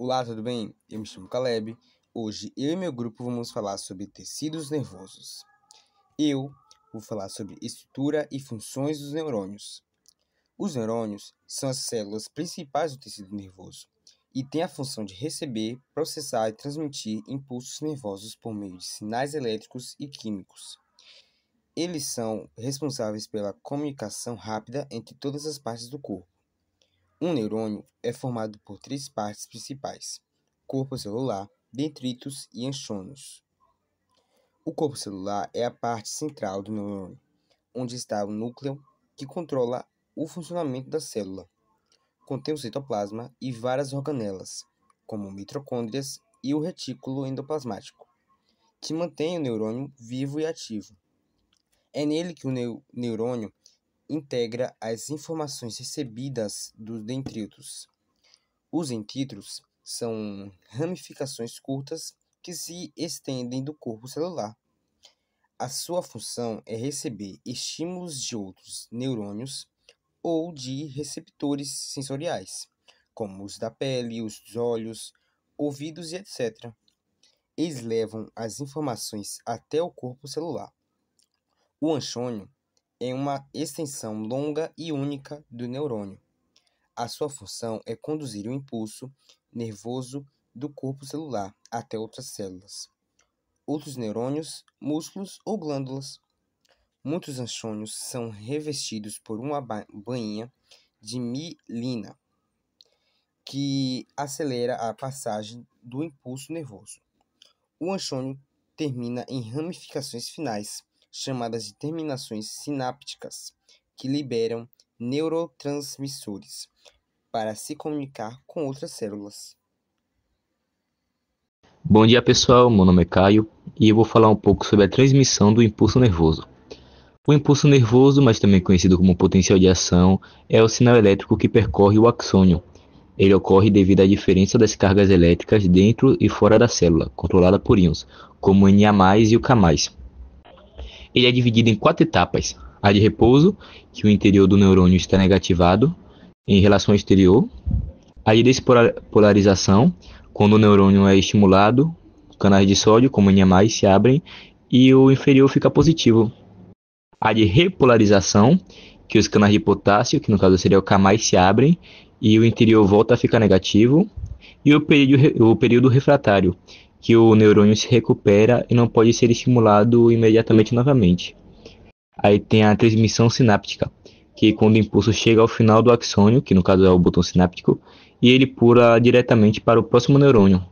Olá, tudo bem? Eu me chamo Caleb. Hoje eu e meu grupo vamos falar sobre tecidos nervosos. Eu vou falar sobre estrutura e funções dos neurônios. Os neurônios são as células principais do tecido nervoso e têm a função de receber, processar e transmitir impulsos nervosos por meio de sinais elétricos e químicos. Eles são responsáveis pela comunicação rápida entre todas as partes do corpo. Um neurônio é formado por três partes principais: corpo celular, dendritos e axônios. O corpo celular é a parte central do neurônio, onde está o núcleo que controla o funcionamento da célula. Contém o citoplasma e várias organelas, como mitocôndrias e o retículo endoplasmático, que mantém o neurônio vivo e ativo. É nele que o neurônio integra as informações recebidas dos dendritos. Os dendritos são ramificações curtas que se estendem do corpo celular. A sua função é receber estímulos de outros neurônios ou de receptores sensoriais, como os da pele, os dos olhos, ouvidos e etc. Eles levam as informações até o corpo celular. O axônio é uma extensão longa e única do neurônio. A sua função é conduzir o impulso nervoso do corpo celular até outras células, outros neurônios, músculos ou glândulas. Muitos axônios são revestidos por uma bainha de mielina, que acelera a passagem do impulso nervoso. O axônio termina em ramificações finais, chamadas de terminações sinápticas, que liberam neurotransmissores para se comunicar com outras células. Bom dia pessoal, meu nome é Caio e eu vou falar um pouco sobre a transmissão do impulso nervoso. O impulso nervoso, mas também conhecido como potencial de ação, é o sinal elétrico que percorre o axônio. Ele ocorre devido à diferença das cargas elétricas dentro e fora da célula, controlada por íons, como o Na+ e o K+. Ele é dividido em 4 etapas: a de repouso, que o interior do neurônio está negativado em relação ao exterior; a de despolarização, quando o neurônio é estimulado, canais de sódio, como Na+, se abrem e o inferior fica positivo; a de repolarização, que os canais de potássio, que no caso seria o K+, se abrem e o interior volta a ficar negativo; e o período refratário, que o neurônio se recupera e não pode ser estimulado imediatamente novamente. Aí tem a transmissão sináptica, que quando o impulso chega ao final do axônio, que no caso é o botão sináptico, e ele pula diretamente para o próximo neurônio.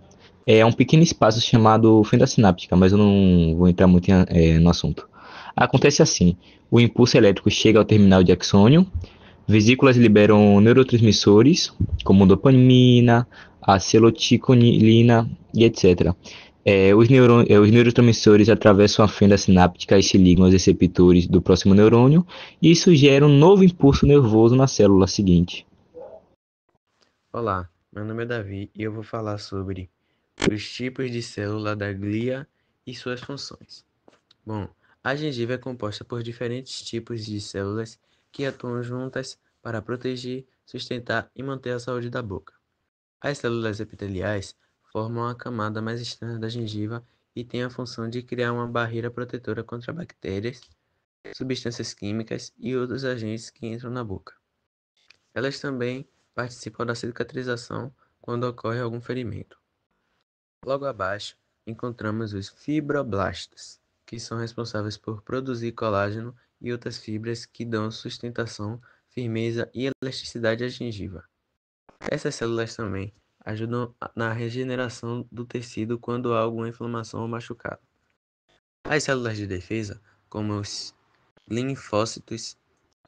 É um pequeno espaço chamado fenda sináptica, mas eu não vou entrar muito no assunto. Acontece assim: o impulso elétrico chega ao terminal de axônio, vesículas liberam neurotransmissores, como dopamina, acetilcolina e etc. Os neurotransmissores atravessam a fenda sináptica e se ligam aos receptores do próximo neurônio, e isso gera um novo impulso nervoso na célula seguinte. Olá, meu nome é Davi e eu vou falar sobre os tipos de célula da glia e suas funções. Bom, a gengiva é composta por diferentes tipos de células que atuam juntas para proteger, sustentar e manter a saúde da boca. As células epiteliais formam a camada mais externa da gengiva e têm a função de criar uma barreira protetora contra bactérias, substâncias químicas e outros agentes que entram na boca. Elas também participam da cicatrização quando ocorre algum ferimento. Logo abaixo, encontramos os fibroblastos, que são responsáveis por produzir colágeno e outras fibras que dão sustentação, firmeza e elasticidade à gengiva. Essas células também ajudam na regeneração do tecido quando há alguma inflamação ou machucado. As células de defesa, como os linfócitos,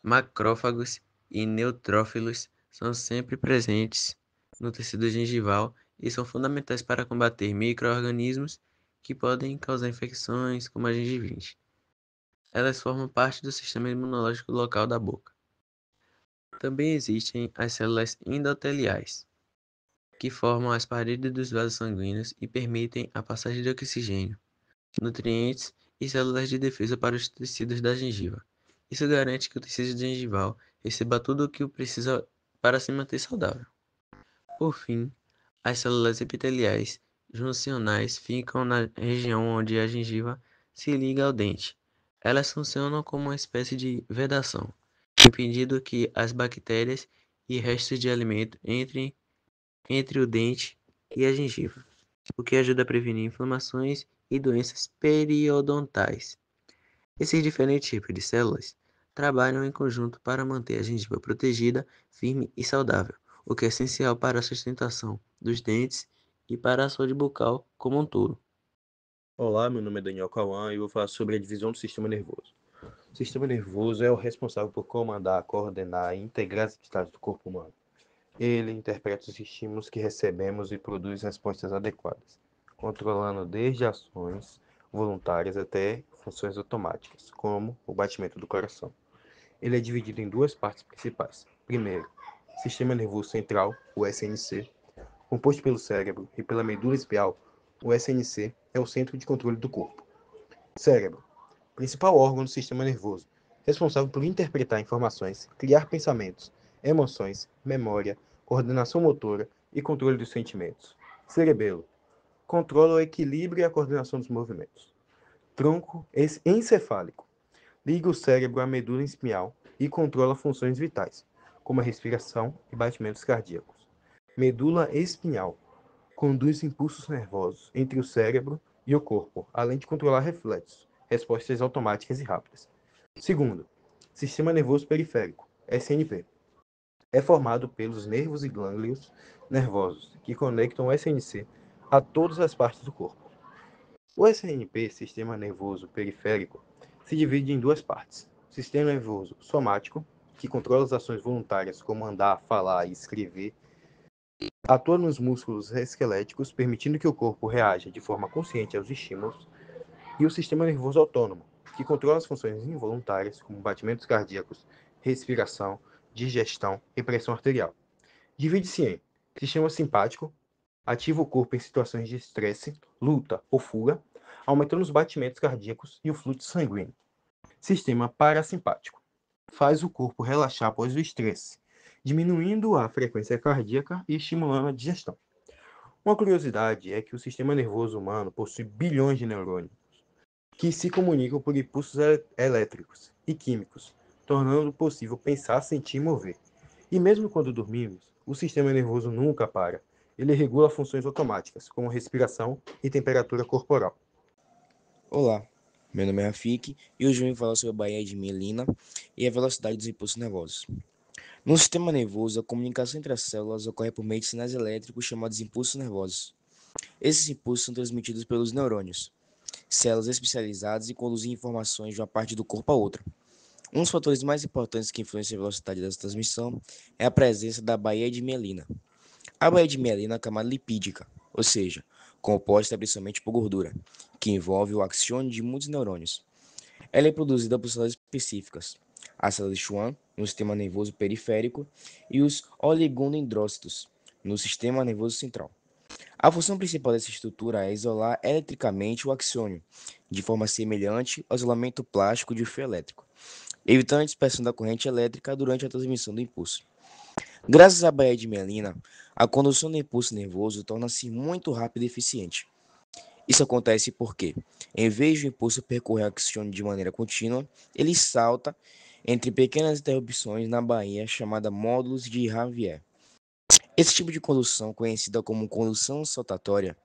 macrófagos e neutrófilos, são sempre presentes no tecido gengival e são fundamentais para combater micro-organismos que podem causar infecções, como a gengivite. Elas formam parte do sistema imunológico local da boca. Também existem as células endoteliais, que formam as paredes dos vasos sanguíneos e permitem a passagem de oxigênio, nutrientes e células de defesa para os tecidos da gengiva. Isso garante que o tecido gengival receba tudo o que precisa para se manter saudável. Por fim, As células epiteliais juncionais ficam na região onde a gengiva se liga ao dente. Elas funcionam como uma espécie de vedação, impedindo que as bactérias e restos de alimento entrem entre o dente e a gengiva, o que ajuda a prevenir inflamações e doenças periodontais. Esses diferentes tipos de células trabalham em conjunto para manter a gengiva protegida, firme e saudável, o que é essencial para a sustentação dos dentes e para a saúde bucal como um todo. Olá, meu nome é Daniel Cauã e eu vou falar sobre a divisão do sistema nervoso. O sistema nervoso é o responsável por comandar, coordenar e integrar as atividades do corpo humano. Ele interpreta os estímulos que recebemos e produz respostas adequadas, controlando desde ações voluntárias até funções automáticas, como o batimento do coração. Ele é dividido em duas partes principais. Primeiro, sistema nervoso central, o SNC, composto pelo cérebro e pela medula espinhal. O SNC é o centro de controle do corpo. Cérebro, principal órgão do sistema nervoso, responsável por interpretar informações, criar pensamentos, emoções, memória, coordenação motora e controle dos sentimentos. Cerebelo, controla o equilíbrio e a coordenação dos movimentos. Tronco encefálico, liga o cérebro à medula espinhal e controla funções vitais, como a respiração e batimentos cardíacos. Medula espinhal, conduz impulsos nervosos entre o cérebro e o corpo, além de controlar reflexos, respostas automáticas e rápidas. Segundo, sistema nervoso periférico, SNP. É formado pelos nervos e glândulos nervosos que conectam o SNC a todas as partes do corpo. O SNP, sistema nervoso periférico, se divide em duas partes. Sistema nervoso somático, que controla as ações voluntárias como andar, falar e escrever, atua nos músculos esqueléticos, permitindo que o corpo reaja de forma consciente aos estímulos, e o sistema nervoso autônomo, que controla as funções involuntárias, como batimentos cardíacos, respiração, digestão e pressão arterial. Divide-se em sistema simpático, ativa o corpo em situações de estresse, luta ou fuga, aumentando os batimentos cardíacos e o fluxo sanguíneo. Sistema parasimpático, faz o corpo relaxar após o estresse, diminuindo a frequência cardíaca e estimulando a digestão. Uma curiosidade é que o sistema nervoso humano possui bilhões de neurônios, que se comunicam por impulsos elétricos e químicos, tornando possível pensar, sentir e mover. E mesmo quando dormimos, o sistema nervoso nunca para. Ele regula funções automáticas, como respiração e temperatura corporal. Olá, meu nome é Rafik e hoje eu vim falar sobre a baía de mielina e a velocidade dos impulsos nervosos. No sistema nervoso, a comunicação entre as células ocorre por meio de sinais elétricos chamados impulsos nervosos. Esses impulsos são transmitidos pelos neurônios, células especializadas e conduzem informações de uma parte do corpo a outra. Um dos fatores mais importantes que influencia a velocidade dessa transmissão é a presença da baía de mielina. A baía de mielina é uma camada lipídica, ou seja, composta principalmente por gordura, que envolve o axiônio de muitos neurônios. Ela é produzida por células específicas, as células de Schwann, no sistema nervoso periférico, e os oligodendrócitos, no sistema nervoso central. A função principal dessa estrutura é isolar eletricamente o axônio, de forma semelhante ao isolamento plástico de fio elétrico, evitando a dispersão da corrente elétrica durante a transmissão do impulso. Graças à baía de mielina, a condução do impulso nervoso torna-se muito rápida e eficiente. Isso acontece porque, em vez do impulso percorrer o axônio de maneira contínua, ele salta entre pequenas interrupções na baía chamada módulos de Ravier. Esse tipo de condução, conhecida como condução saltatória,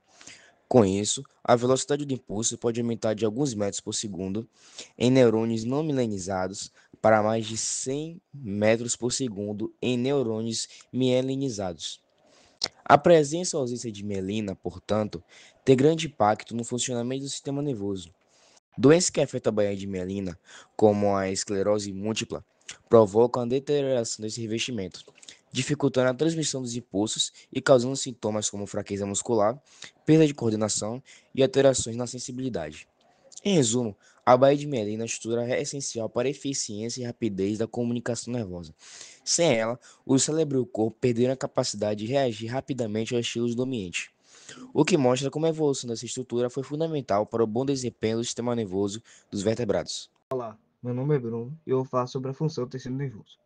com isso, a velocidade do impulso pode aumentar de alguns metros por segundo em neurônios não mielinizados para mais de 100 metros por segundo em neurônios mielinizados. A presença ou ausência de mielina, portanto, tem grande impacto no funcionamento do sistema nervoso. Doenças que afetam a baía de mielina, como a esclerose múltipla, provocam a deterioração desse revestimento, dificultando a transmissão dos impulsos e causando sintomas como fraqueza muscular, perda de coordenação e alterações na sensibilidade. Em resumo, a baía de mielina estrutura é essencial para a eficiência e rapidez da comunicação nervosa. Sem ela, o cérebro e o corpo perderam a capacidade de reagir rapidamente aos estilos do ambiente, o que mostra como a evolução dessa estrutura foi fundamental para o bom desempenho do sistema nervoso dos vertebrados. Olá, meu nome é Bruno e eu vou falar sobre a função do tecido nervoso.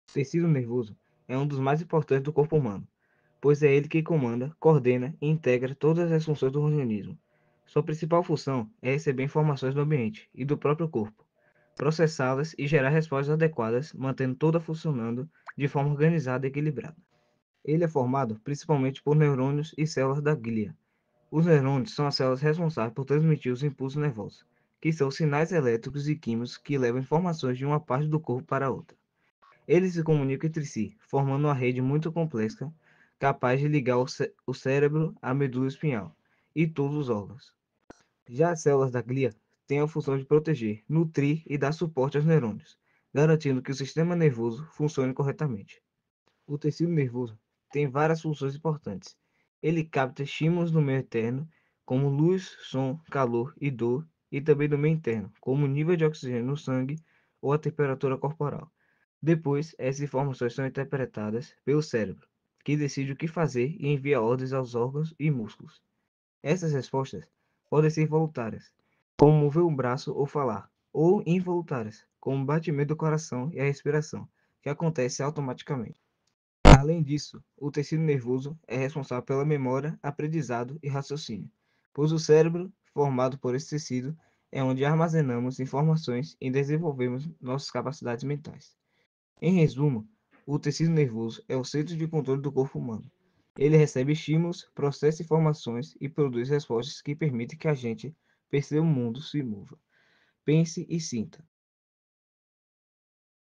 O tecido nervoso é um dos mais importantes do corpo humano, pois é ele que comanda, coordena e integra todas as funções do organismo. Sua principal função é receber informações do ambiente e do próprio corpo, processá-las e gerar respostas adequadas, mantendo toda funcionando de forma organizada e equilibrada. Ele é formado principalmente por neurônios e células da glia. Os neurônios são as células responsáveis por transmitir os impulsos nervosos, que são sinais elétricos e químicos que levam informações de uma parte do corpo para outra. Eles se comunicam entre si, formando uma rede muito complexa, capaz de ligar o cérebro à medula espinhal e todos os órgãos. Já as células da glia têm a função de proteger, nutrir e dar suporte aos neurônios, garantindo que o sistema nervoso funcione corretamente. O tecido nervoso tem várias funções importantes. Ele capta estímulos do meio externo, como luz, som, calor e dor, e também do meio interno, como o nível de oxigênio no sangue ou a temperatura corporal. Depois, essas informações são interpretadas pelo cérebro, que decide o que fazer e envia ordens aos órgãos e músculos. Essas respostas podem ser voluntárias, como mover um braço ou falar, ou involuntárias, como o batimento do coração e a respiração, que acontece automaticamente. Além disso, o tecido nervoso é responsável pela memória, aprendizado e raciocínio, pois o cérebro, formado por esse tecido, é onde armazenamos informações e desenvolvemos nossas capacidades mentais. Em resumo, o tecido nervoso é o centro de controle do corpo humano. Ele recebe estímulos, processa informações e produz respostas que permitem que a gente perceba o mundo se mova, pense e sinta.